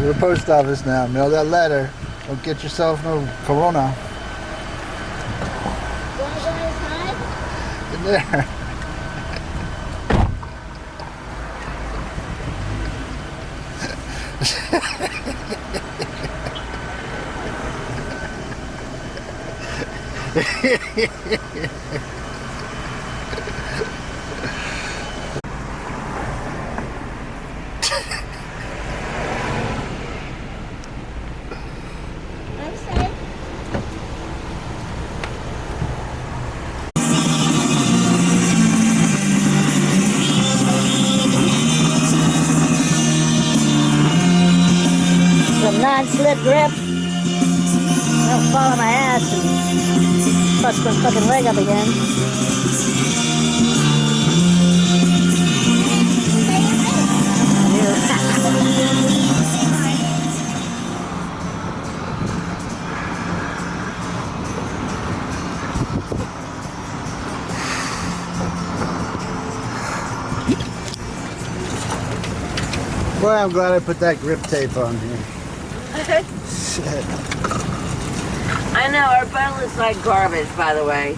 to the post office now. Mail that letter. Don't get yourself no corona. You want to go inside? In there. Inside? Some non-slip grip. Don't fall on my ass and bust my fucking leg up again. Boy, I'm glad I put that grip tape on here. Shit. I know, our boat looks like garbage, by the way.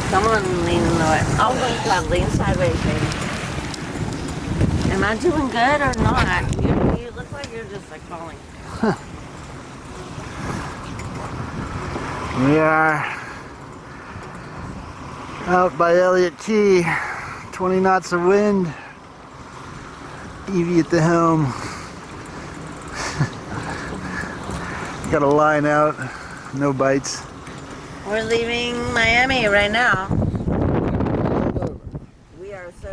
Someone lean into it. Oh, my God, lean sideways, baby. Am I doing good or not? You look like you're just like falling. We are out by Elliot Key. 20 knots of wind. Evie at the helm. Got a line out, no bites. We're leaving Miami right now. We are so...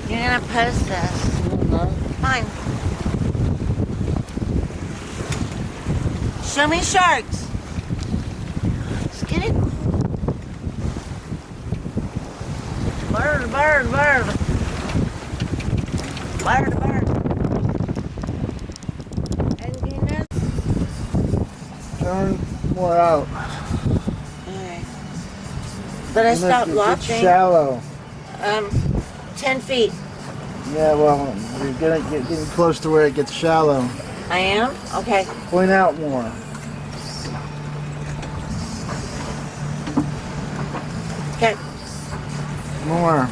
You're gonna post this. Fine. Show me sharks. Just get it. Bird, bird, bird. Bird, bird. And you know. Turn more out. Okay. But I stopped It's watching. shallow. 10 feet. Yeah, well, you're getting close to where it gets shallow. I am? Okay. Point out more. Okay. More.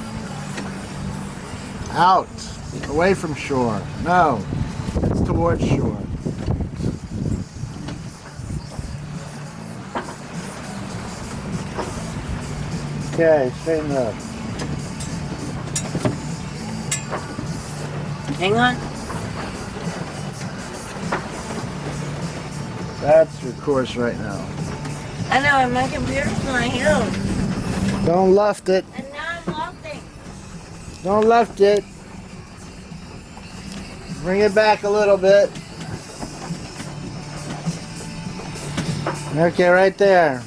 Out. Away from shore. No. It's towards shore. Okay, straighten up. Hang on. That's your course right now. I know, and my computer's not here. Don't left it. And now I'm lofting. Don't left it. Bring it back a little bit. Okay, right there.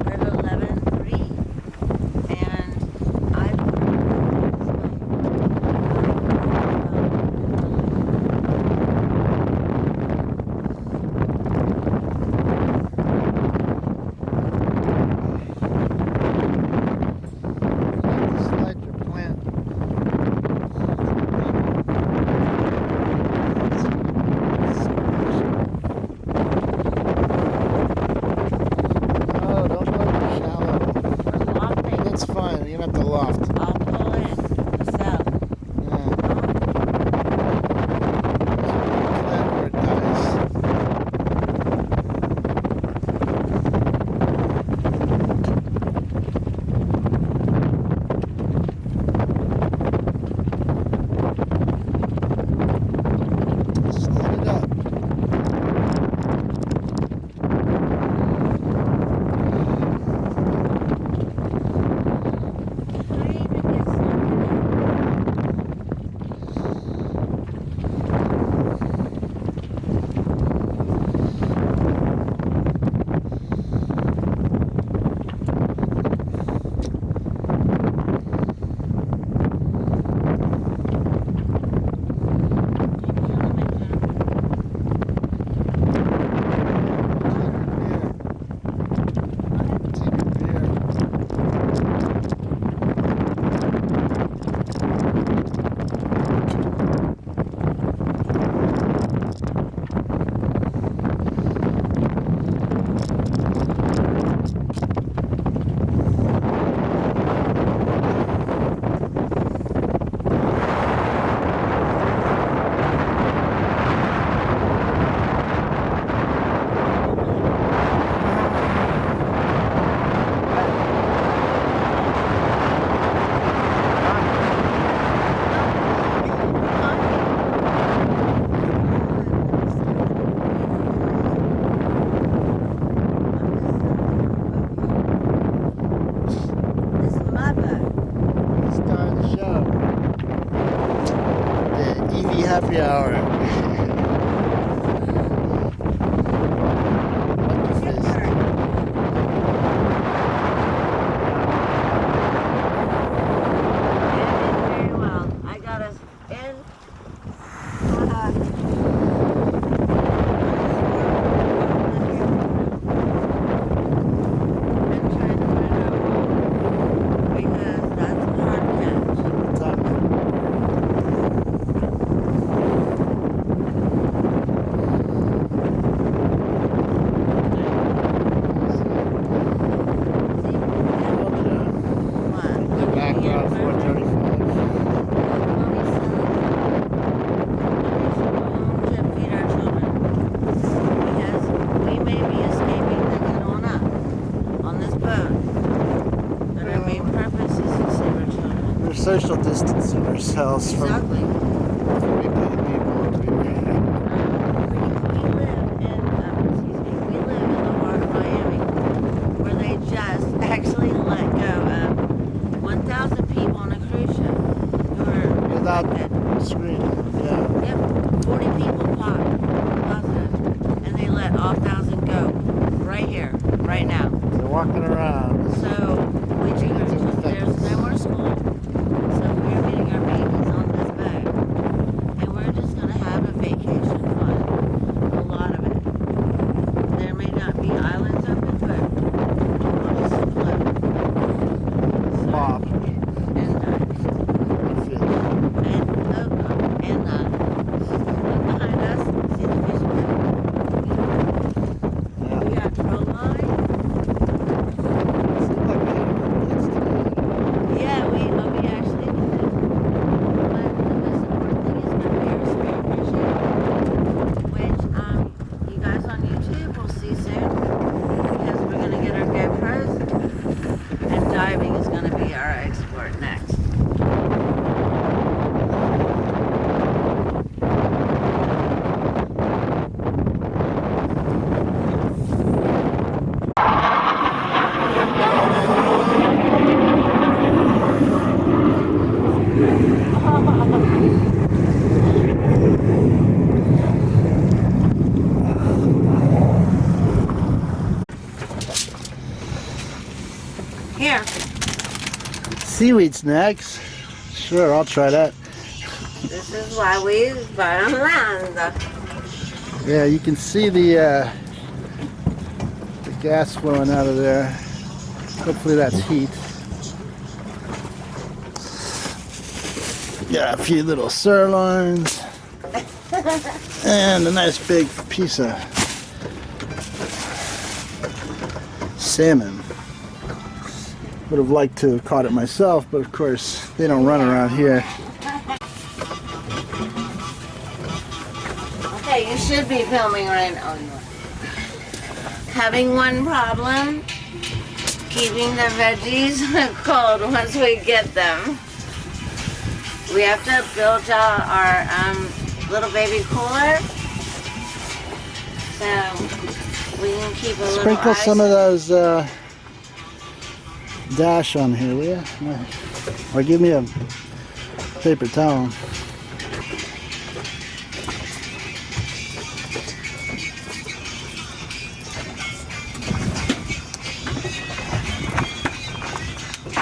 We're at 11:03, and Slide your plant. Oh, don't go too shallow. I'm lofting. That's fine. You don't have to loft. I'll pull in. So, Yeah. Plant where it dies. Slide it up. I even get something. This is my boat. Start the show. The EV happy hour. Lucky Your fist. turn. Yeah, did very well. I got us in. I'm trying to find out more because that's a hard catch. Time. What? The background 435. To feed our children because we may be escaping to get on up on this boat, but our main purpose is to save our children. We're social distancing ourselves from Exactly. 40 million people over here. We live in, we live in the heart of Miami, where they just actually let go of 1,000 people on a cruise ship who are Without infected. screening. Yeah. Yep, 40 people positive, and they let all 1,000 go right here, right now. They're walking around. So we do. There's no more school, so we're getting our babies on this boat, and we're seaweed snacks. Sure, I'll try that. This is why we buy on land. Yeah, you can see the gas flowing out of there. Hopefully that's heat. Got a few little sirloins. And a nice big piece of salmon. Would have liked to have caught it myself, but of course they don't run around here. Okay, you should be filming right now. Having one problem, keeping the veggies cold once we get them. We have to build out our little baby cooler, so we can keep a little Sprinkle ice. some of those dash on here, will you? Or give me a paper towel.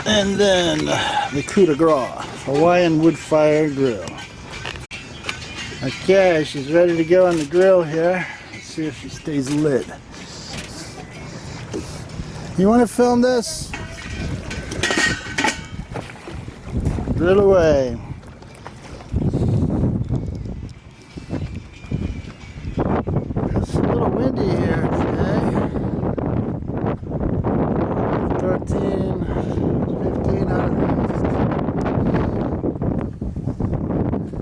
And then the coup de grace, Hawaiian wood fire grill. Okay, she's ready to go on the grill here. Let's see if she stays lit. You want to film this? Grill away. It's a little windy here today. 13, 15 out of the east.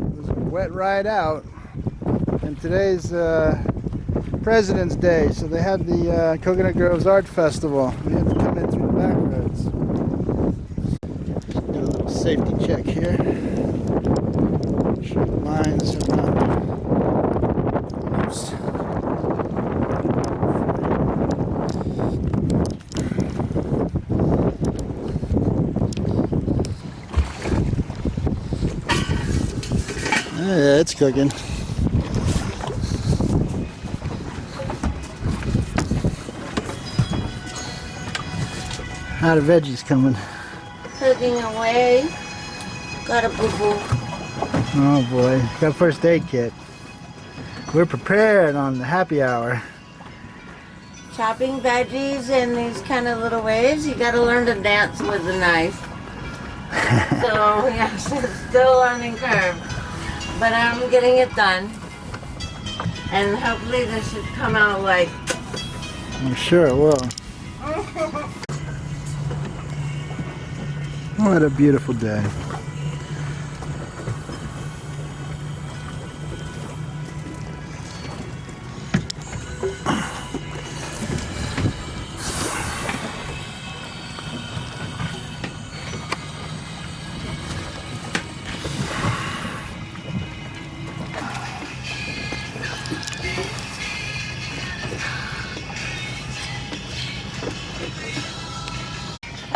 It was a wet ride out. And today's President's Day, so they had the Coconut Groves Art Festival. We had to come in through the back roads. Do a little safety check here. Make sure the lines are not loose. Yeah, it's cooking. How the veggies coming? Cooking away. Got a boo-boo. Oh boy, got a first aid kit. We're prepared on the happy hour. Chopping veggies in these kind of little waves. You got to learn to dance with the knife. So yes, it's still a learning curve, but I'm getting it done. And hopefully this should come out like. I'm sure it will. What a beautiful day.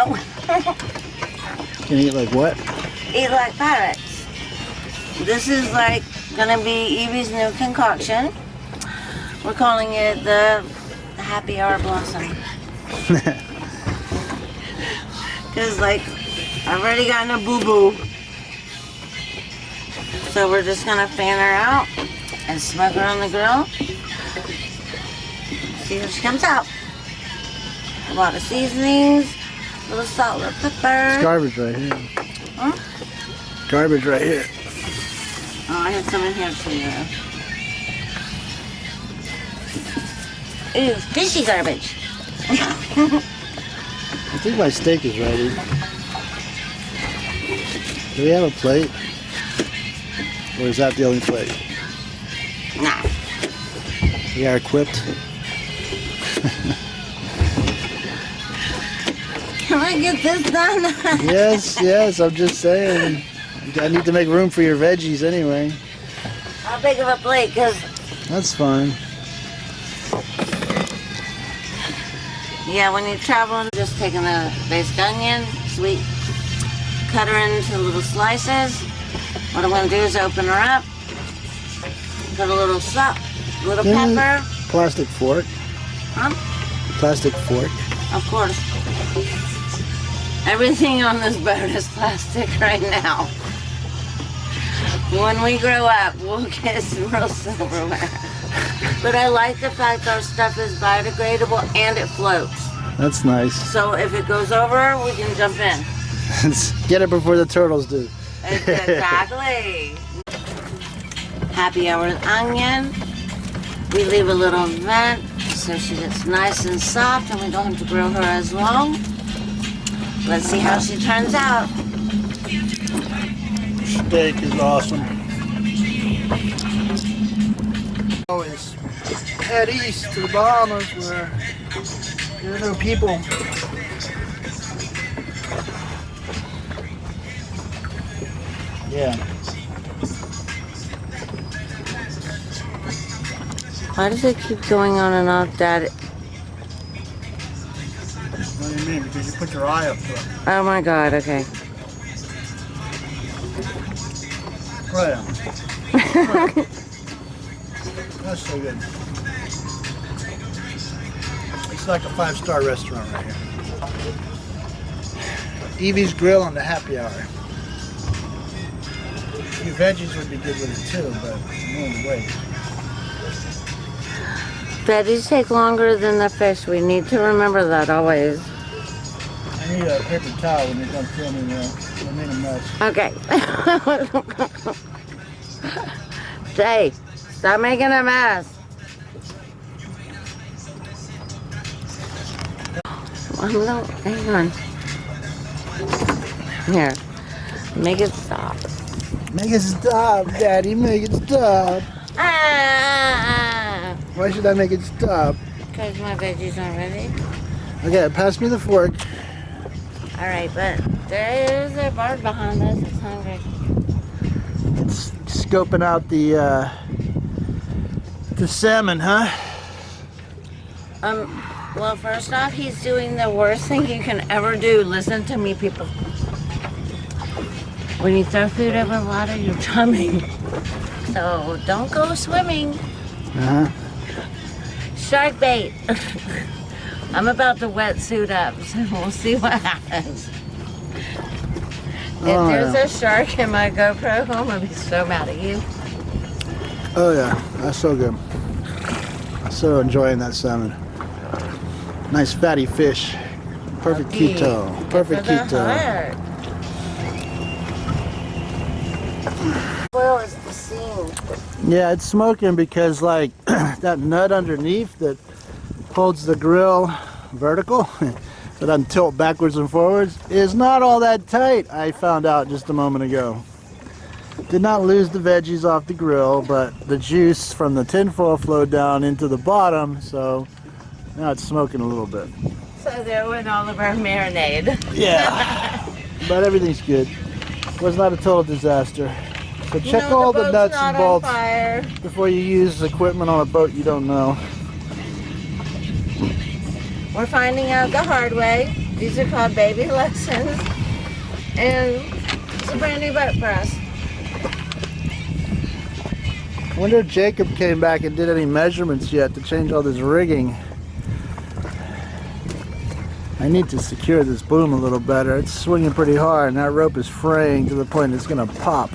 Oh. Can you eat like what? Eat like pirates. This is like gonna be Evie's new concoction. We're calling it the Happy Hour Blossom. Cause like I've already gotten a boo-boo. So we're just gonna fan her out and smoke her on the grill. See how she comes out. A lot of seasonings, a little salt, a little pepper. It's garbage right here. Huh? Garbage right here. Oh, I have some in here too. Ooh, fishy garbage. I think my steak is ready. Do we have a plate? Or is that the only plate? Nah. We are equipped. Can I get this done? Yes, I'm just saying. I need to make room for your veggies anyway. How big of a plate? Because That's fine. yeah, when you're traveling, just taking a basic onion, sweet, cut her into little slices. What I'm going to do is open her up, put a little salt, little pepper. Plastic fork. Huh? Plastic fork. Of course. Everything on this boat is plastic right now. When we grow up, we'll get some real silverware. But I like the fact our stuff is biodegradable and it floats. That's nice. So if it goes over, we can jump in. Get it before the turtles do. Exactly. Happy hour with onion. We leave a little vent so she gets nice and soft and we don't have to grill her as long. Let's see how she turns out. Steak is awesome. Always head east to the Bahamas where there are no people. Yeah. Why does it keep going on and off, Dad? What do you mean? Because you put your eye up to it. Oh my God, okay. Right on. That's so good. It's like a 5-star restaurant right here. Evie's Grill on the happy hour. A few veggies would be good with it too, but I'm willing to wait. Veggies take longer than the fish. We need to remember that always. I need a paper towel when you're done filming there. I made a mess. Okay. Jay, stop making a mess. No, hang on. Here, make it stop. Make it stop, Daddy. Make it stop. Ah! Why should I make it stop? Because my veggies aren't ready. Okay, pass me the fork. All right, but there's a bird behind us. It's hungry. It's scoping out the salmon, huh? Well, first off, he's doing the worst thing you can ever do. Listen to me, people. When you throw food over water, you're drumming. So don't go swimming. Uh-huh. Shark bait. I'm about to wetsuit up, so we'll see what happens. If there's a shark in my GoPro home, I'll be so mad at you. Oh yeah, that's so good. I'm so enjoying that salmon. Nice fatty fish. Perfect keto. Perfect keto. Oil is the scene. Yeah, it's smoking because like that nut underneath that holds the grill vertical that doesn't tilt backwards and forwards is not all that tight. I found out just a moment ago. Did not lose the veggies off the grill, but the juice from the tinfoil flowed down into the bottom, so now it's smoking a little bit. So there went all of our marinade. Yeah, but everything's good. Was not a total disaster. So check all the nuts and bolts before you use equipment on a boat you don't know. We're finding out the hard way. These are called baby lessons. And it's a brand new boat for us. I wonder if Jacob came back and did any measurements yet to change all this rigging. I need to secure this boom a little better. It's swinging pretty hard and that rope is fraying to the point it's going to pop.